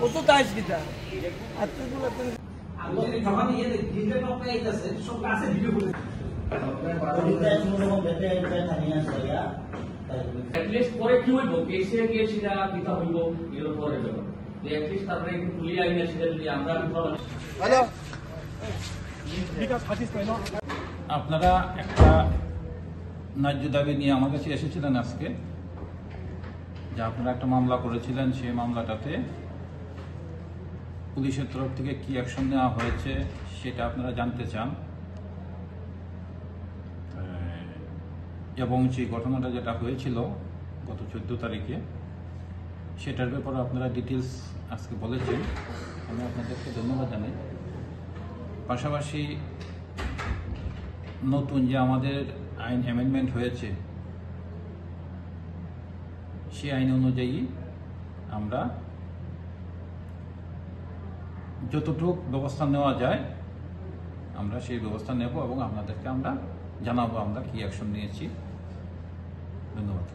ও তো দাস গীতা আর তুই যখন ডিজে টপ পাইতেছে সব আছে ভিডিও করে এটলিস্ট পরে কি হইব কেসে গিয়ে সেটা কিতা হইব এর পরে ব্যাপার এটলিস্ট তারপরে একটু তুলি আইন না সেটা যদি আমরা হ্যালো আপনারা একটা ন্যায্য দাবি নিয়ে আমার কাছে এসেছিলেন আজকে, যে আপনারা একটা মামলা করেছিলেন, সেই মামলাটাতে পুলিশের তরফ থেকে কি অ্যাকশন নেওয়া হয়েছে সেটা আপনারা জানতে চান, এবং সেই ঘটনাটা যেটা হয়েছিল গত 14 তারিখে সেটার ব্যাপারে আপনারা ডিটেলস আজকে বলেছেন। আমি আপনাদেরকে ধন্যবাদ জানাই। পাশাপাশি নতুন যে আমাদের আইন অ্যামেন্ডমেন্ট হয়েছে সেই আইন অনুযায়ী আমরা যতটুকু ব্যবস্থা নেওয়া যায় আমরা সেই ব্যবস্থা নেব এবং আপনাদেরকে আমরা জানাবো আমরা কি অ্যাকশন নিয়েছি। ধন্যবাদ।